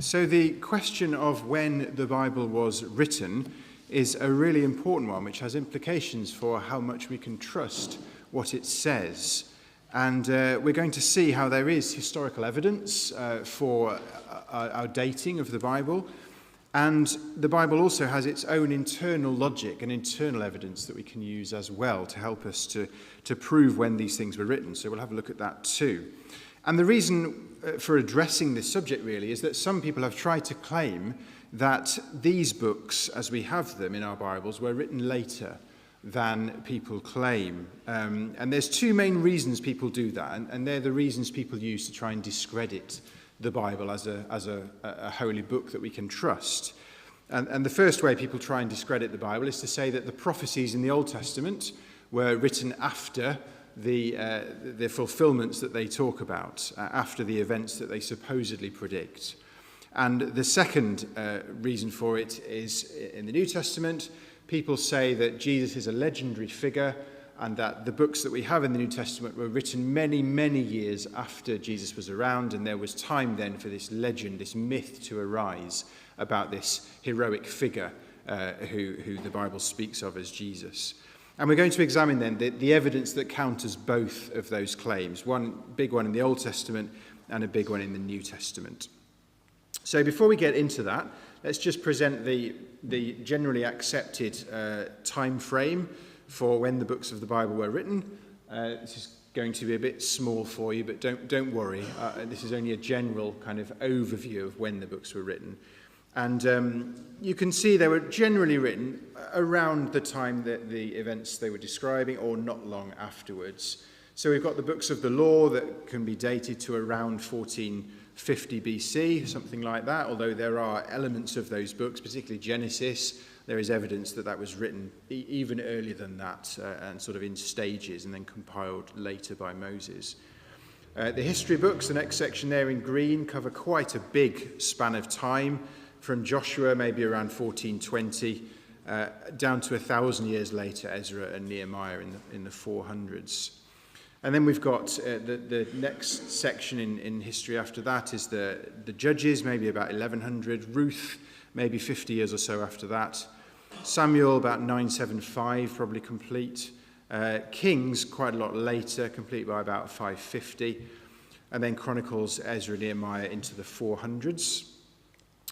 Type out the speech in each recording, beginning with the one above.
So the question of when the Bible was written is a really important one, which has implications for how much we can trust what it says. And we're going to see how there is historical evidence for our dating of the Bible. And the Bible also has its own internal logic and internal evidence that we can use as well to help us to prove when these things were written. So we'll have a look at that too. And the reason for addressing this subject really is that some people have tried to claim that these books, as we have them in our Bibles, were written later than people claim. And there's two main reasons people do that, and they're the reasons people use to try and discredit the Bible as a holy book that we can trust. And the first way people try and discredit the Bible is to say that the prophecies in the Old Testament were written after the fulfillments that they talk about, after the events that they supposedly predict. And the second reason for it is in the New Testament, people say that Jesus is a legendary figure and that the books that we have in the New Testament were written many, many years after Jesus was around, and there was time then for this legend, this myth to arise about this heroic figure who the Bible speaks of as Jesus. And we're going to examine then the evidence that counters both of those claims, one big one in the Old Testament and a big one in the New Testament. So before we get into that, let's just present the generally accepted time frame for when the books of the Bible were written. This is going to be a bit small for you, but don't worry. This is only a general kind of overview of when the books were written. And you can see they were generally written around the time that the events they were describing, or not long afterwards. So we've got the books of the law that can be dated to around 1450 BC, something like that, although there are elements of those books, particularly Genesis, there is evidence that that was written even earlier than that, and sort of in stages, and then compiled later by Moses. The history books, the next section there in green, cover quite a big span of time, from Joshua maybe around 1420, down to 1,000 years later, Ezra and Nehemiah in the 400s. And then we've got the next section in history after that is the Judges, maybe about 1100, Ruth, maybe 50 years or so after that, Samuel about 975, probably complete, Kings quite a lot later, complete by about 550, and then Chronicles, Ezra, Nehemiah into the 400s.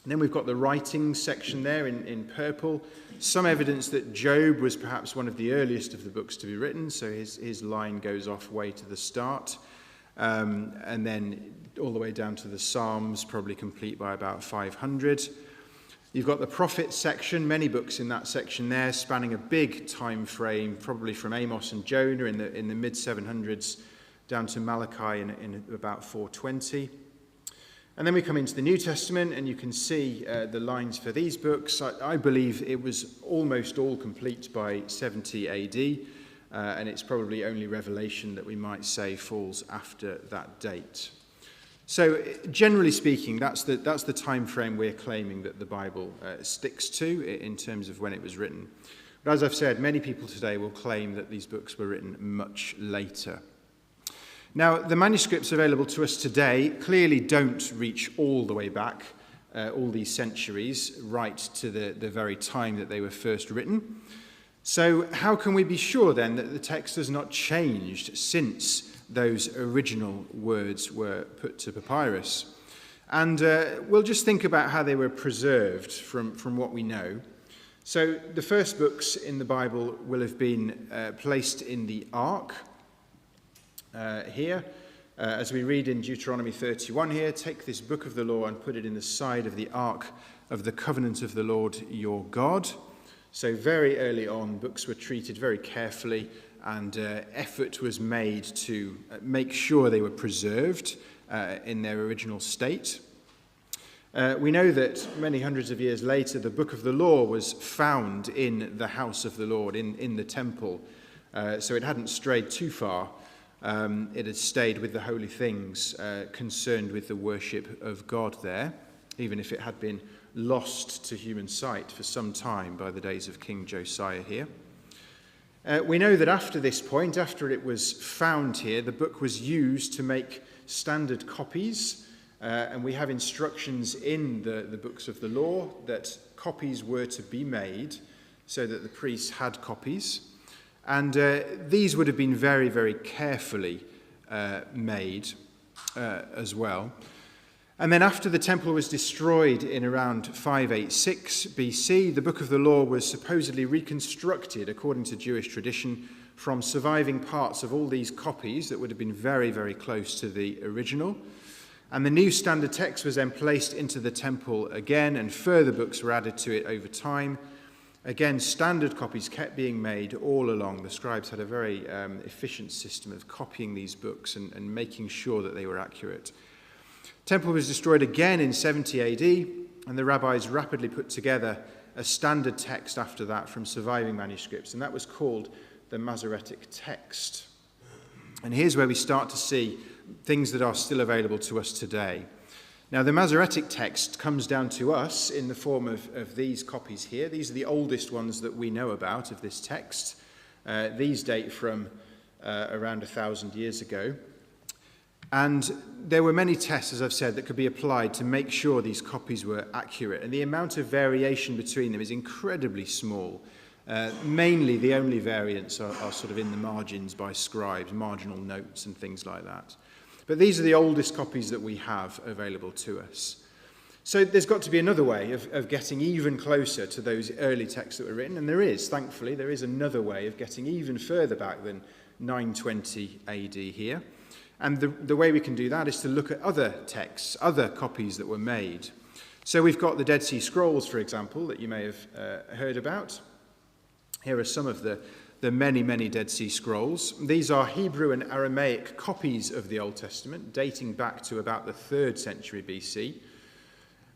And then we've got the writings section there in purple. Some evidence that Job was perhaps one of the earliest of the books to be written, so his line goes off way to the start. And then all the way down to the Psalms, probably complete by about 500. You've got the prophet section, many books in that section there, spanning a big time frame, probably from Amos and Jonah in the mid-700s down to Malachi in about 420. And then we come into the New Testament, and you can see the lines for these books. I believe it was almost all complete by 70 AD, and it's probably only Revelation that we might say falls after that date. So, generally speaking, that's the time frame we're claiming that the Bible sticks to in terms of when it was written. But as I've said, many people today will claim that these books were written much later. Now, the manuscripts available to us today clearly don't reach all the way back, all these centuries, right to the very time that they were first written. So how can we be sure then that the text has not changed since those original words were put to papyrus? And we'll just think about how they were preserved from what we know. So the first books in the Bible will have been placed in the Ark. Here, as we read in Deuteronomy 31 here, take this book of the law and put it in the side of the ark of the covenant of the Lord your God. So very early on, books were treated very carefully, and effort was made to make sure they were preserved in their original state. We know that many hundreds of years later, the book of the law was found in the house of the Lord, in the temple, so it hadn't strayed too far. It had stayed with the holy things, concerned with the worship of God there, even if it had been lost to human sight for some time by the days of King Josiah here. We know that after this point, after it was found here, the book was used to make standard copies And we have instructions in the books of the law that copies were to be made so that the priests had copies. And these would have been very, very carefully made as well. And then after the temple was destroyed in around 586 BC, the book of the law was supposedly reconstructed according to Jewish tradition from surviving parts of all these copies that would have been very, very close to the original. And the new standard text was then placed into the temple again, and further books were added to it over time. Again, standard copies kept being made all along. The scribes had a very efficient system of copying these books and making sure that they were accurate. Temple was destroyed again in 70 AD, and the rabbis rapidly put together a standard text after that from surviving manuscripts, and that was called the Masoretic text. And here's where we start to see things that are still available to us today. Now, the Masoretic text comes down to us in the form of these copies here. These are the oldest ones that we know about of this text. These date from around 1,000 years ago. And there were many tests, as I've said, that could be applied to make sure these copies were accurate. And the amount of variation between them is incredibly small. Mainly, the only variants are sort of in the margins by scribes, marginal notes and things like that. But these are the oldest copies that we have available to us. So there's got to be another way of getting even closer to those early texts that were written. And there is, thankfully, there is another way of getting even further back than 920 AD here. And the way we can do that is to look at other texts, other copies that were made. So we've got the Dead Sea Scrolls, for example, that you may have heard about. Here are some of the many, many Dead Sea Scrolls. These are Hebrew and Aramaic copies of the Old Testament, dating back to about the 3rd century BC.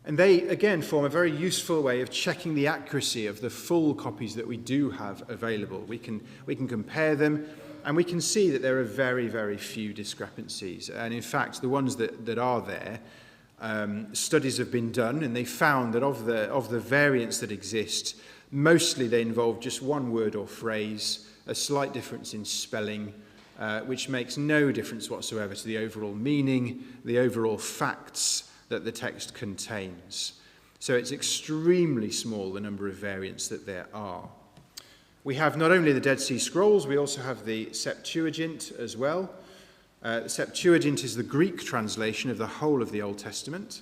And they, again, form a very useful way of checking the accuracy of the full copies that we do have available. We can compare them, and we can see that there are very, very few discrepancies. And in fact, the ones that are there, studies have been done, and they found that of the variants that exist, mostly they involve just one word or phrase, a slight difference in spelling, which makes no difference whatsoever to the overall meaning, the overall facts that the text contains. So it's extremely small, the number of variants that there are. We have not only the Dead Sea Scrolls, we also have the Septuagint as well. The Septuagint is the Greek translation of the whole of the Old Testament.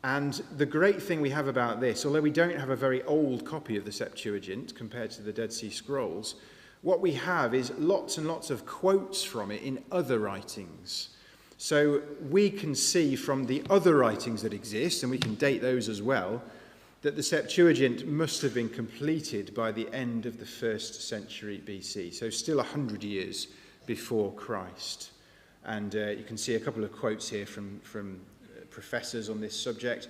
And the great thing we have about this, although we don't have a very old copy of the Septuagint compared to the Dead Sea Scrolls, what we have is lots and lots of quotes from it in other writings. So we can see from the other writings that exist, and we can date those as well, that the Septuagint must have been completed by the end of the 1st century BC, so still 100 years before Christ. And you can see a couple of quotes here from professors on this subject.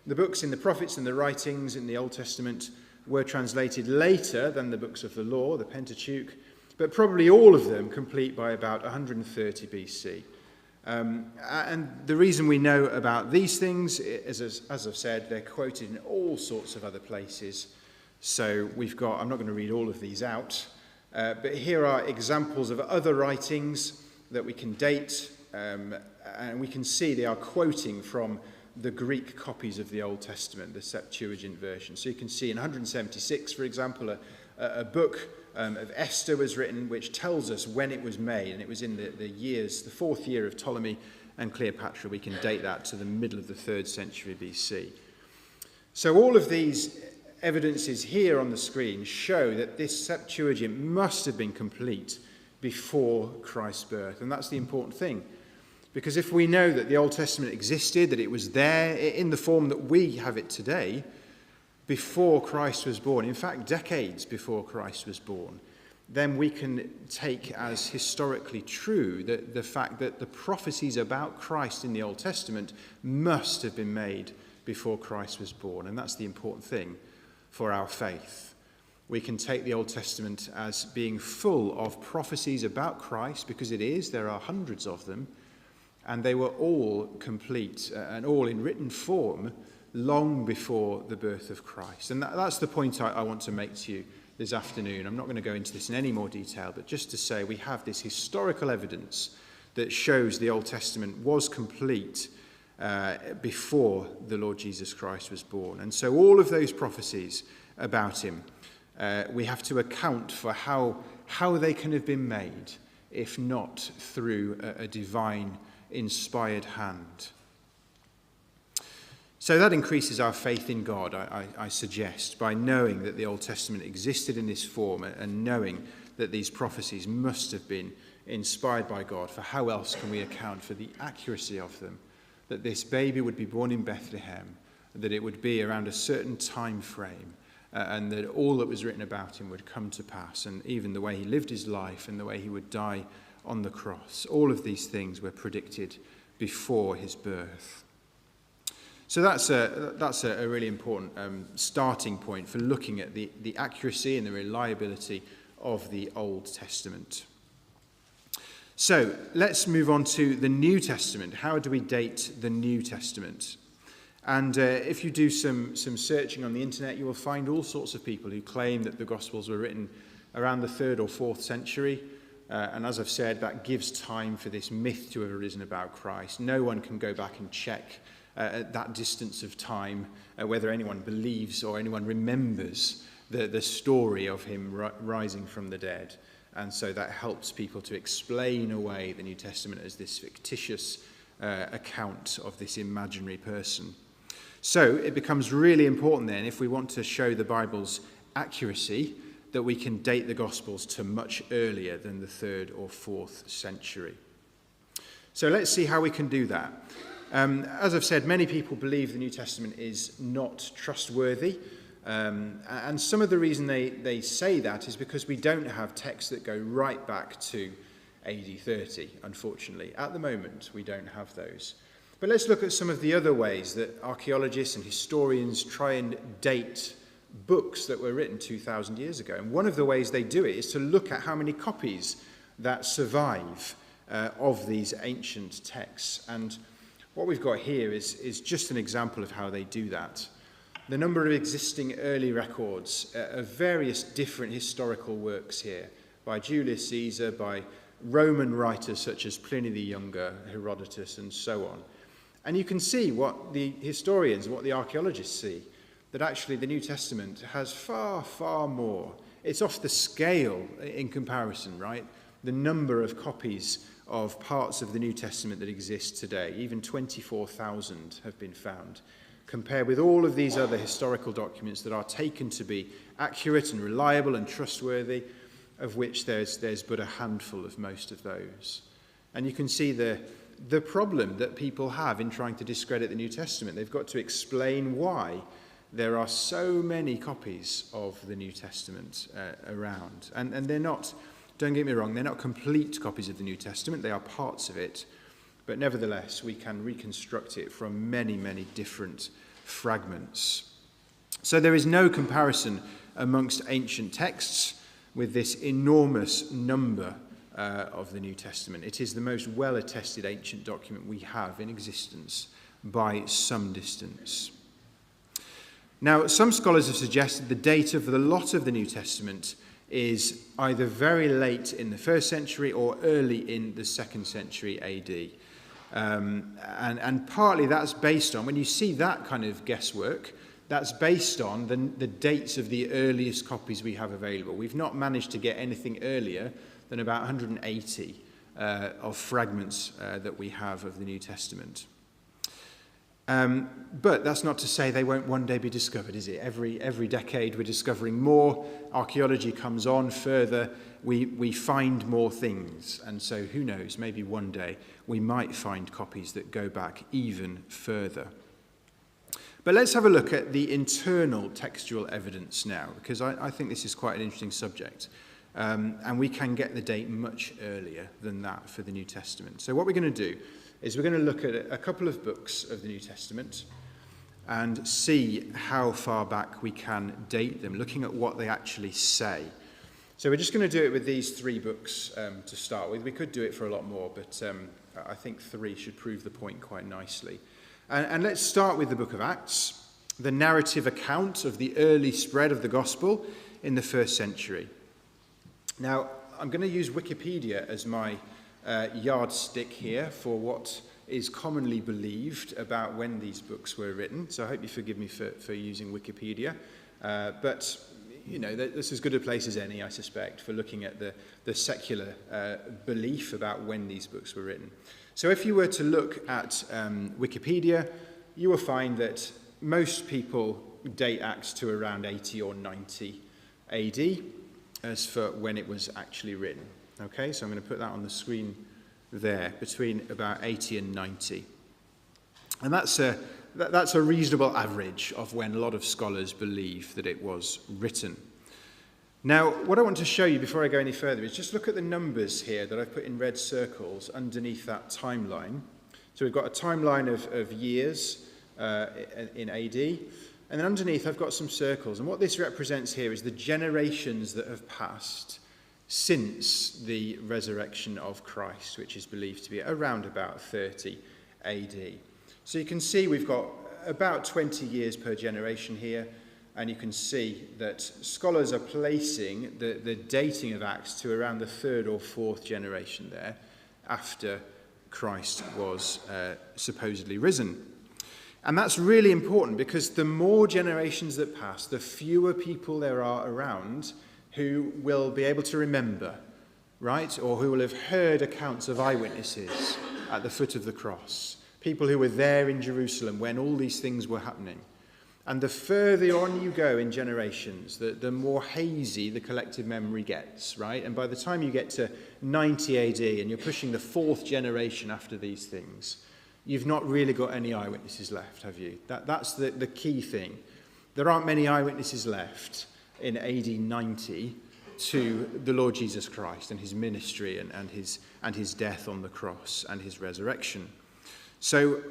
The books in the prophets and the writings in the Old Testament were translated later than the books of the law, the Pentateuch, but probably all of them complete by about 130 BC. And the reason we know about these things is, as I've said, they're quoted in all sorts of other places. So we've got, I'm not going to read all of these out, but here are examples of other writings that we can date, and we can see they are quoting from the Greek copies of the Old Testament, the Septuagint version. So you can see in 176, for example, a book of Esther was written, which tells us when it was made, and it was in the 4th year of Ptolemy and Cleopatra. We can date that to the middle of the 3rd century BC. So all of these evidences here on the screen show that this Septuagint must have been complete before Christ's birth, and that's the important thing. Because if we know that the Old Testament existed, that it was there in the form that we have it today, before Christ was born, in fact, decades before Christ was born, then we can take as historically true the fact that the prophecies about Christ in the Old Testament must have been made before Christ was born. And that's the important thing for our faith. We can take the Old Testament as being full of prophecies about Christ, because it is. There are hundreds of them. And they were all complete and all in written form long before the birth of Christ. And that's the point I want to make to you this afternoon. I'm not going to go into this in any more detail, but just to say we have this historical evidence that shows the Old Testament was complete before the Lord Jesus Christ was born. And so all of those prophecies about him, we have to account for how they can have been made, if not through a divine inspired hand. So that increases our faith in God, I suggest, by knowing that the Old Testament existed in this form and knowing that these prophecies must have been inspired by God. For how else can we account for the accuracy of them? That this baby would be born in Bethlehem, that it would be around a certain time frame, and that all that was written about him would come to pass, and even the way he lived his life and the way he would die on the cross. All of these things were predicted before his birth. So that's a really important starting point for looking at the accuracy and the reliability of the Old Testament. So let's move on to the New Testament. How do we date the New Testament? And if you do some searching on the internet, you will find all sorts of people who claim that the Gospels were written around the 3rd or 4th century. And as I've said, that gives time for this myth to have arisen about Christ. No one can go back and check at that distance of time whether anyone believes or anyone remembers the story of him rising from the dead. And so that helps people to explain away the New Testament as this fictitious account of this imaginary person. So it becomes really important then, if we want to show the Bible's accuracy, that we can date the Gospels to much earlier than the 3rd or 4th century. So let's see how we can do that. As I've said, many people believe the New Testament is not trustworthy. And some of the reason they say that is because we don't have texts that go right back to AD 30, unfortunately. At the moment, we don't have those. But let's look at some of the other ways that archaeologists and historians try and date books that were written 2,000 years ago. And one of the ways they do it is to look at how many copies that survive of these ancient texts. And what we've got here is just an example of how they do that. The number of existing early records of various different historical works here, by Julius Caesar, by Roman writers such as Pliny the Younger, Herodotus, and so on. And you can see what the historians, what the archaeologists see, that actually the New Testament has far, far more. It's off the scale in comparison, right? The number of copies of parts of the New Testament that exist today, even 24,000 have been found, compared with all of these other historical documents that are taken to be accurate and reliable and trustworthy, of which there's but a handful of most of those. And you can see the problem that people have in trying to discredit the New Testament. They've got to explain why there are so many copies of the New Testament around. And they're not, don't get me wrong, they're not complete copies of the New Testament. They are parts of it. But nevertheless, we can reconstruct it from many, many different fragments. So there is no comparison amongst ancient texts with this enormous number of the New Testament. It is the most well-attested ancient document we have in existence by some distance. Now, some scholars have suggested the date of the lot of the New Testament is either very late in the 1st century or early in the 2nd century AD. And partly that's based on, when you see that kind of guesswork, that's based on the dates of the earliest copies we have available. We've not managed to get anything earlier than about 180 of fragments that we have of the New Testament. But that's not to say they won't one day be discovered, is it? Every decade we're discovering more. Archaeology comes on further. We find more things. And so who knows, maybe one day we might find copies that go back even further. But let's have a look at the internal textual evidence now, because I think this is quite an interesting subject. And we can get the date much earlier than that for the New Testament. So what we're going to do is we're going to look at a couple of books of the New Testament and see how far back we can date them, looking at what they actually say. So we're just going to do it with these 3 books to start with. We could do it for a lot more, but I think 3 should prove the point quite nicely. And let's start with the book of Acts, the narrative account of the early spread of the gospel in the 1st century. Now, I'm going to use Wikipedia as my yardstick here for what is commonly believed about when these books were written. So I hope you forgive me for using Wikipedia. But, this is as good a place as any, I suspect, for looking at the secular belief about when these books were written. So if you were to look at Wikipedia, you will find that most people date Acts to around 80 or 90 AD as for when it was actually written. Okay, so I'm going to put that on the screen there, between about 80 and 90. And that's a reasonable average of when a lot of scholars believe that it was written. Now, what I want to show you before I go any further is just look at the numbers here that I've put in red circles underneath that timeline. So we've got a timeline of years in AD, and then underneath I've got some circles. And what this represents here is the generations that have passed since the resurrection of Christ, which is believed to be around about 30 AD. So you can see we've got about 20 years per generation here, and you can see that scholars are placing the dating of Acts to around the third or fourth generation there, after Christ was supposedly risen. And that's really important, because the more generations that pass, the fewer people there are around who will be able to remember, right? Or who will have heard accounts of eyewitnesses at the foot of the cross. People who were there in Jerusalem when all these things were happening. And the further on you go in generations, the more hazy the collective memory gets, right? And by the time you get to 90 AD and you're pushing the fourth generation after these things, you've not really got any eyewitnesses left, have you? That's the key thing. There aren't many eyewitnesses left in AD 90 to the Lord Jesus Christ and his ministry and his death on the cross and his resurrection. So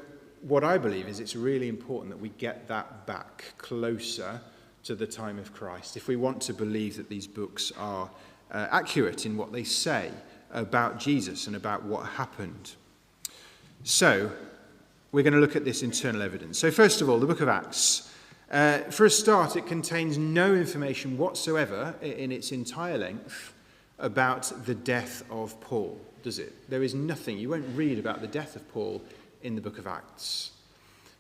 what I believe is it's really important that we get that back closer to the time of Christ if we want to believe that these books are accurate in what they say about Jesus and about what happened. So we're going to look at this internal evidence. So first of all, the book of Acts. For a start, it contains no information whatsoever in its entire length about the death of Paul, does it? There is nothing. You won't read about the death of Paul in the book of Acts.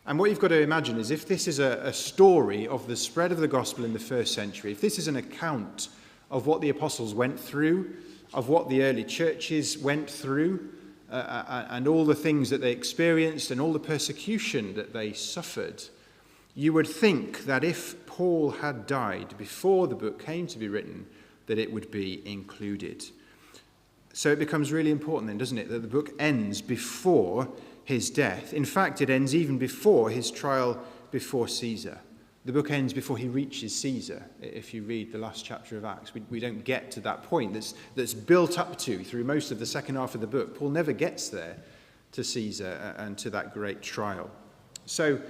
And what you've got to imagine is if this is a story of the spread of the gospel in the first century, if this is an account of what the apostles went through, of what the early churches went through, and all the things that they experienced and all the persecution that they suffered, you would think that if Paul had died before the book came to be written, that it would be included. So it becomes really important then, doesn't it, that the book ends before his death. In fact, it ends even before his trial before Caesar. The book ends before he reaches Caesar. If you read the last chapter of Acts, we don't get to that point that's built up to through most of the second half of the book. Paul never gets there to Caesar and to that great trial. So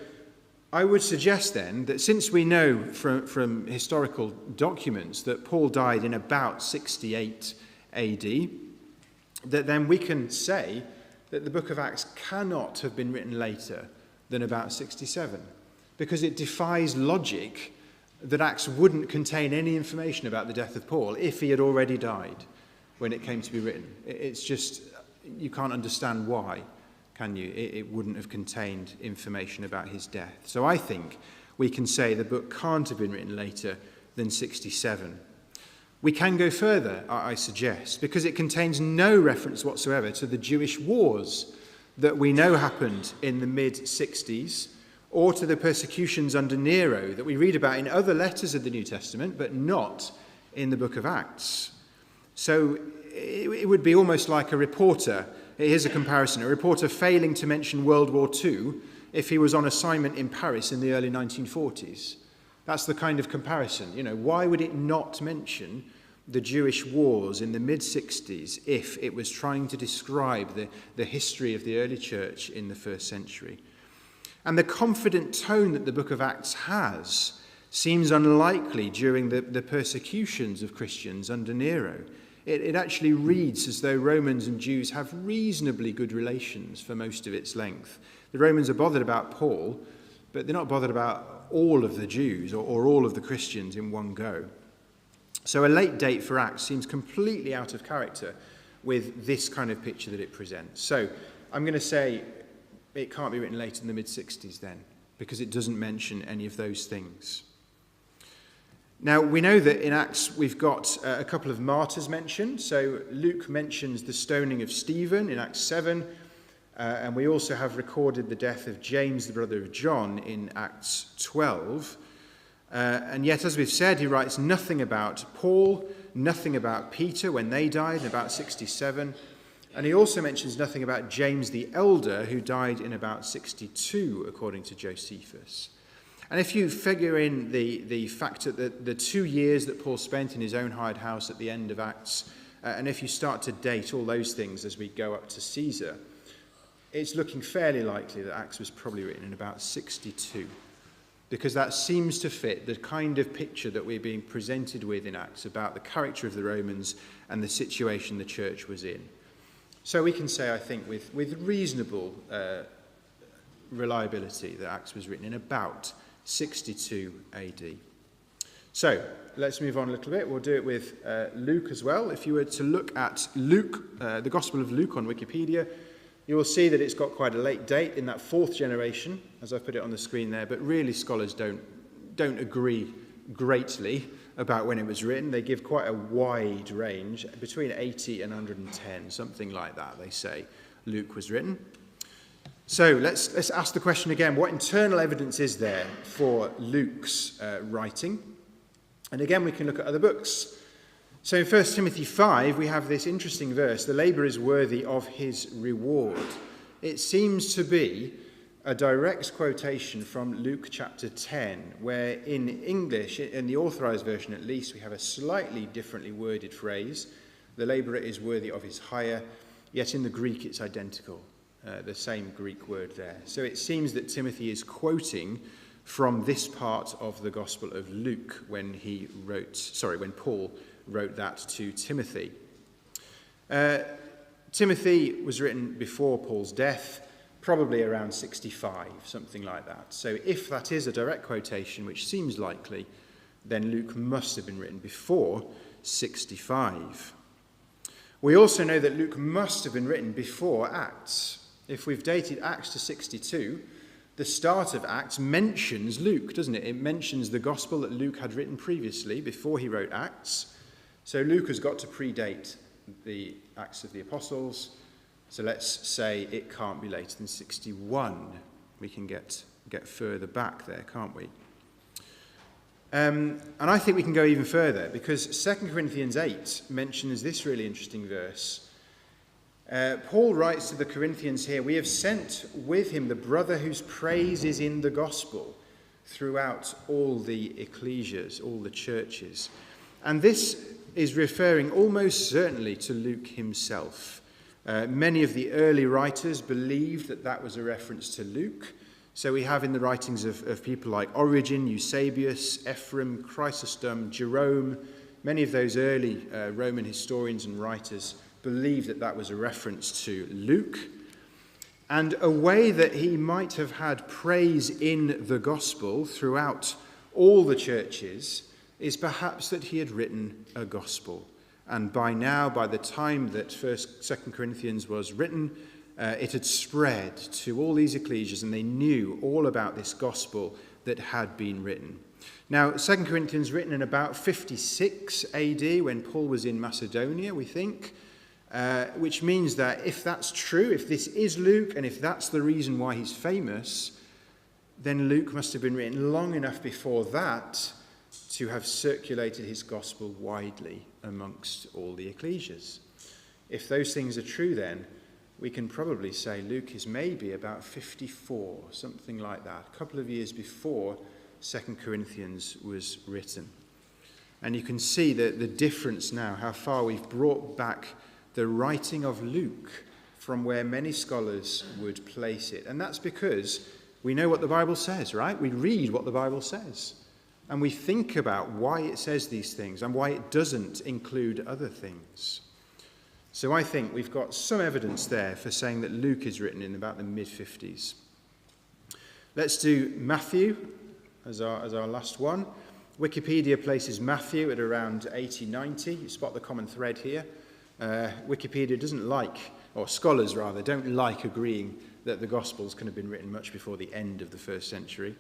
I would suggest then that since we know from historical documents that Paul died in about 68 AD, that then we can say that the book of Acts cannot have been written later than about 67, because it defies logic that Acts wouldn't contain any information about the death of Paul if he had already died when it came to be written. It's just, you can't understand why, can you? It wouldn't have contained information about his death. So I think we can say the book can't have been written later than 67. We can go further, I suggest, because it contains no reference whatsoever to the Jewish wars that we know happened in the mid-60s, or to the persecutions under Nero that we read about in other letters of the New Testament, but not in the book of Acts. So it would be almost like a reporter, here's a comparison, a reporter failing to mention World War II if he was on assignment in Paris in the early 1940s. That's the kind of comparison. Why would it not mention the Jewish wars in the mid-60s if it was trying to describe the history of the early church in the first century? And the confident tone that the book of Acts has seems unlikely during the persecutions of Christians under Nero. It actually reads as though Romans and Jews have reasonably good relations for most of its length. The Romans are bothered about Paul, but they're not bothered about all of the Jews or all of the Christians in one go. So a late date for Acts seems completely out of character with this kind of picture that it presents. So I'm going to say it can't be written later than the mid-60s then, because it doesn't mention any of those things. Now, we know that in Acts we've got a couple of martyrs mentioned. So Luke mentions the stoning of Stephen in Acts 7, and we also have recorded the death of James, the brother of John, in Acts 12. And yet, as we've said, he writes nothing about Paul, nothing about Peter when they died in about 67, and he also mentions nothing about James the elder, who died in about 62, according to Josephus. And if you figure in the fact that the 2 years that Paul spent in his own hired house at the end of Acts, and if you start to date all those things as we go up to Caesar, it's looking fairly likely that Acts was probably written in about 62, because that seems to fit the kind of picture that we're being presented with in Acts about the character of the Romans and the situation the church was in. So we can say, I think, with reasonable reliability that Acts was written in about 62 AD. So let's move on a little bit. We'll do it with Luke as well. If you were to look at Luke, the Gospel of Luke on Wikipedia, you will see that it's got quite a late date in that 4th generation, as I put it on the screen there, but really scholars don't agree greatly about when it was written. They give quite a wide range, between 80 and 110, something like that, they say Luke was written. So let's ask the question again, what internal evidence is there for Luke's writing? And again, we can look at other books. So in 1 Timothy 5, we have this interesting verse, the labourer is worthy of his reward. It seems to be a direct quotation from Luke chapter 10, where in English, in the authorised version at least, we have a slightly differently worded phrase. The labourer is worthy of his hire, yet in the Greek it's identical. The same Greek word there. So it seems that Timothy is quoting from this part of the Gospel of Luke when Paul wrote that to Timothy. Timothy was written before Paul's death, probably around 65, something like that. So if that is a direct quotation, which seems likely, then Luke must have been written before 65. We also know that Luke must have been written before Acts. If we've dated Acts to 62, the start of Acts mentions Luke, doesn't it? It mentions the gospel that Luke had written previously, before he wrote Acts. So Luke has got to predate the Acts of the Apostles. So let's say it can't be later than 61. We can get further back there, can't we? And I think we can go even further, because 2 Corinthians 8 mentions this really interesting verse. Paul writes to the Corinthians here, we have sent with him the brother whose praise is in the gospel throughout all the ecclesias, all the churches. And this is referring almost certainly to Luke himself. Many of the early writers believed that was a reference to Luke. So we have in the writings of people like Origen, Eusebius, Ephraim, Chrysostom, Jerome, many of those early Roman historians and writers believed that was a reference to Luke. And a way that he might have had praise in the gospel throughout all the churches is perhaps that he had written a gospel. And by now, by the time that 2 Corinthians was written, it had spread to all these ecclesias, and they knew all about this gospel that had been written. Now, 2 Corinthians written in about 56 AD, when Paul was in Macedonia, we think, which means that if that's true, if this is Luke, and if that's the reason why he's famous, then Luke must have been written long enough before that to have circulated his gospel widely amongst all the ecclesias. If those things are true, then we can probably say Luke is maybe about 54, something like that, a couple of years before 2 Corinthians was written. And you can see the difference now, how far we've brought back the writing of Luke from where many scholars would place it. And that's because we know what the Bible says, right? We read what the Bible says. And we think about why it says these things and why it doesn't include other things. So I think we've got some evidence there for saying that Luke is written in about the mid-50s. Let's do Matthew as our last one. Wikipedia places Matthew at around 80, 90. You spot the common thread here. Wikipedia doesn't like, or scholars rather, don't like agreeing that the Gospels can have been written much before the end of the first century.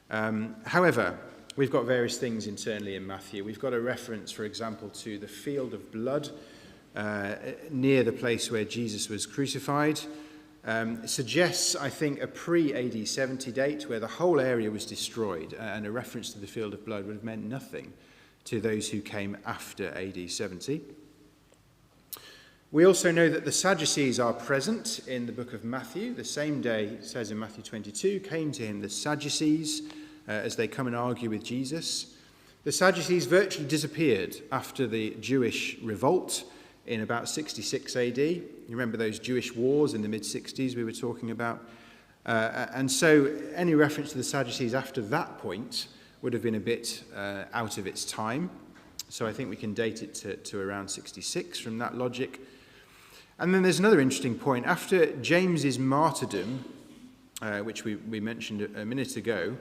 However, we've got various things internally in Matthew. We've got a reference, for example, to the field of blood near the place where Jesus was crucified. It suggests, I think, a pre-AD 70 date where the whole area was destroyed, and a reference to the field of blood would have meant nothing to those who came after AD 70. We also know that the Sadducees are present in the book of Matthew. The same day, it says in Matthew 22, came to him the Sadducees as they come and argue with Jesus. The Sadducees virtually disappeared after the Jewish revolt in about 66 AD. You remember those Jewish wars in the mid-60s we were talking about? And so any reference to the Sadducees after that point would have been a bit out of its time. So I think we can date it to around 66 from that logic. And then there's another interesting point. After James's martyrdom, which we mentioned a minute ago,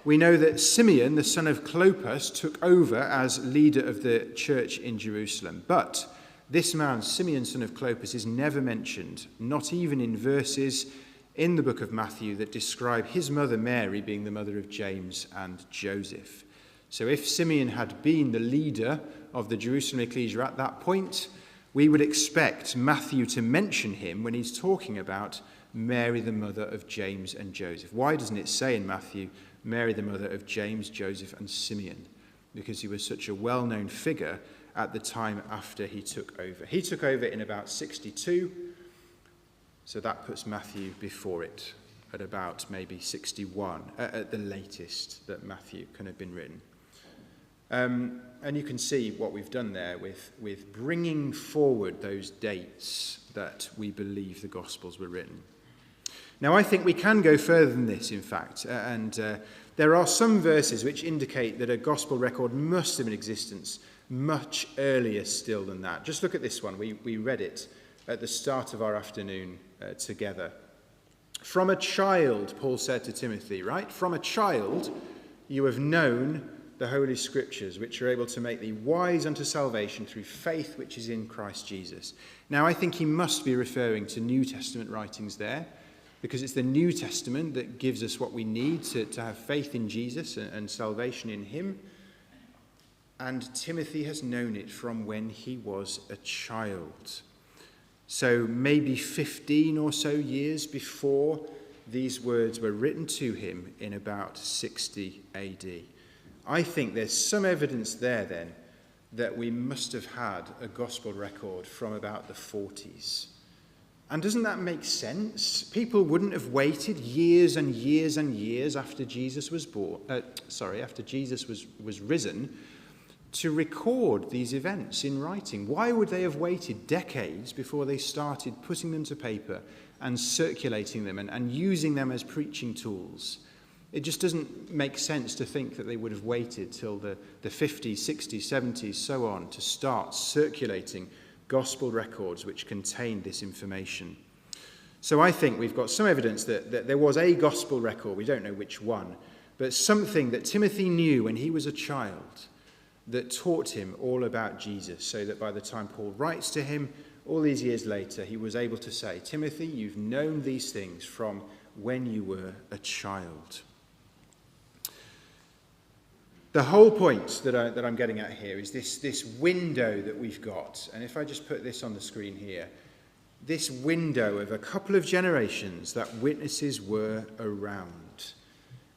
we know that Simeon, the son of Clopas, took over as leader of the church in Jerusalem. But this man, Simeon, son of Clopas, is never mentioned, not even in verses in the book of Matthew that describe his mother Mary being the mother of James and Joseph. So if Simeon had been the leader of the Jerusalem ecclesia at that point, we would expect Matthew to mention him when he's talking about Mary, the mother of James and Joseph. Why doesn't it say in Matthew, Mary, the mother of James, Joseph, and Simeon? Because he was such a well-known figure at the time after he took over. He took over in about 62, so that puts Matthew before it, at about maybe 61, at the latest that Matthew can have been written. And you can see what we've done there with bringing forward those dates that we believe the Gospels were written. Now, I think we can go further than this, in fact, and there are some verses which indicate that a Gospel record must have been in existence much earlier still than that. Just look at this one. We read it at the start of our afternoon together. From a child, Paul said to Timothy, right? From a child you have known the Holy Scriptures, which are able to make thee wise unto salvation through faith which is in Christ Jesus. Now, I think he must be referring to New Testament writings there, because it's the New Testament that gives us what we need to have faith in Jesus and salvation in him. And Timothy has known it from when he was a child. So maybe 15 or so years before these words were written to him in about 60 AD. I think there's some evidence there then that we must have had a gospel record from about the 40s. And doesn't that make sense? People wouldn't have waited years and years and years after Jesus was after Jesus was risen to record these events in writing. Why would they have waited decades before they started putting them to paper and circulating them and using them as preaching tools? It just doesn't make sense to think that they would have waited till the 50s, 60s, 70s, so on, to start circulating gospel records which contain this information. So I think we've got some evidence that there was a gospel record, we don't know which one, but something that Timothy knew when he was a child that taught him all about Jesus, so that by the time Paul writes to him, all these years later, he was able to say, Timothy, you've known these things from when you were a child. The whole point that I'm getting at here is this window that we've got. And if I just put this on the screen here, this window of a couple of generations that witnesses were around.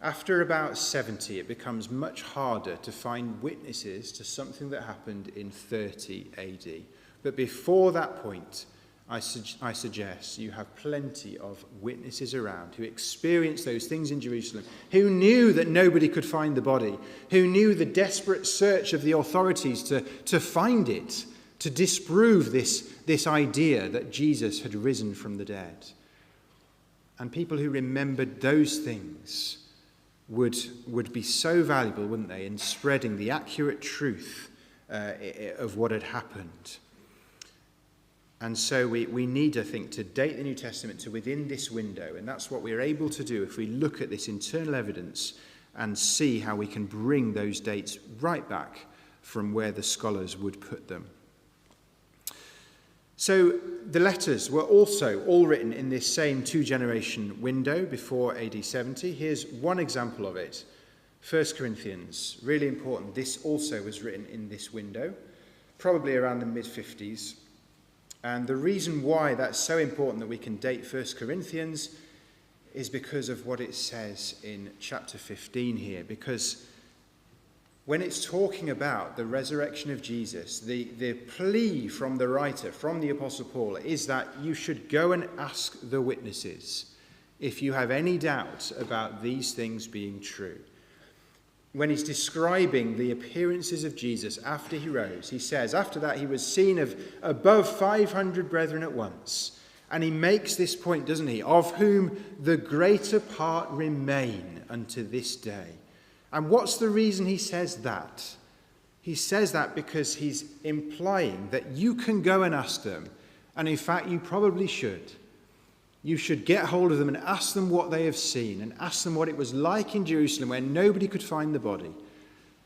After about 70, it becomes much harder to find witnesses to something that happened in 30 AD. But before that point, I suggest you have plenty of witnesses around who experienced those things in Jerusalem, who knew that nobody could find the body, who knew the desperate search of the authorities to find it, to disprove this idea that Jesus had risen from the dead. And people who remembered those things would be so valuable, wouldn't they, in spreading the accurate truth of what had happened. And so we need, I think, to date the New Testament to within this window. And that's what we're able to do if we look at this internal evidence and see how we can bring those dates right back from where the scholars would put them. So the letters were also all written in this same two-generation window before AD 70. Here's one example of it. 1 Corinthians, really important. This also was written in this window, probably around the mid-50s. And the reason why that's so important that we can date 1 Corinthians is because of what it says in chapter 15 here. Because when it's talking about the resurrection of Jesus, the plea from the writer, from the Apostle Paul, is that you should go and ask the witnesses if you have any doubt about these things being true. When he's describing the appearances of Jesus after he rose, he says, after that he was seen of above 500 brethren at once. And he makes this point, doesn't he, of whom the greater part remain unto this day. And what's the reason he says that? He says that because he's implying that you can go and ask them, and in fact you probably should. You should get hold of them and ask them what they have seen, and ask them what it was like in Jerusalem where nobody could find the body.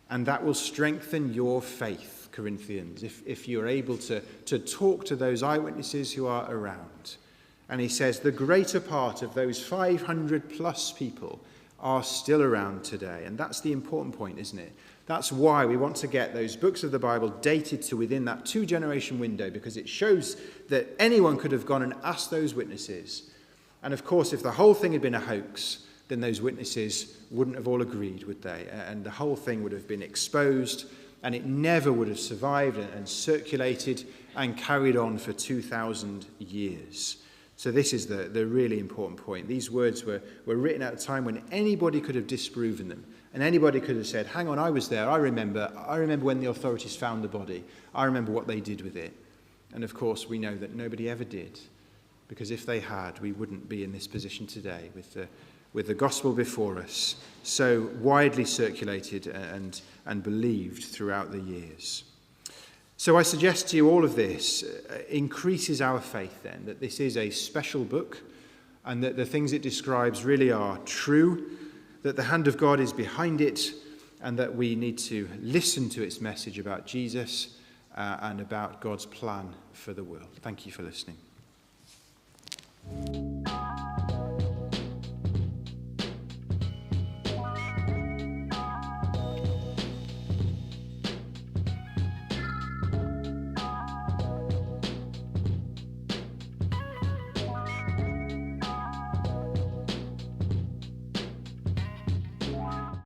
And that will strengthen your faith, Corinthians, if you're able to talk to those eyewitnesses who are around. And he says the greater part of those 500 plus people are still around today. And that's the important point, isn't it? That's why we want to get those books of the Bible dated to within that two-generation window, because it shows that anyone could have gone and asked those witnesses. And of course, if the whole thing had been a hoax, then those witnesses wouldn't have all agreed, would they? And the whole thing would have been exposed, and it never would have survived and circulated and carried on for 2,000 years. So this is the really important point. These words were written at a time when anybody could have disproven them. And anybody could have said, hang on, I was there. I remember when the authorities found the body. I remember what they did with it. And of course, we know that nobody ever did. Because if they had, we wouldn't be in this position today with the gospel before us, so widely circulated and believed throughout the years. So I suggest to you all of this increases our faith then, that this is a special book and that the things it describes really are true, that the hand of God is behind it, and that we need to listen to its message about Jesus and about God's plan for the world. Thank you for listening.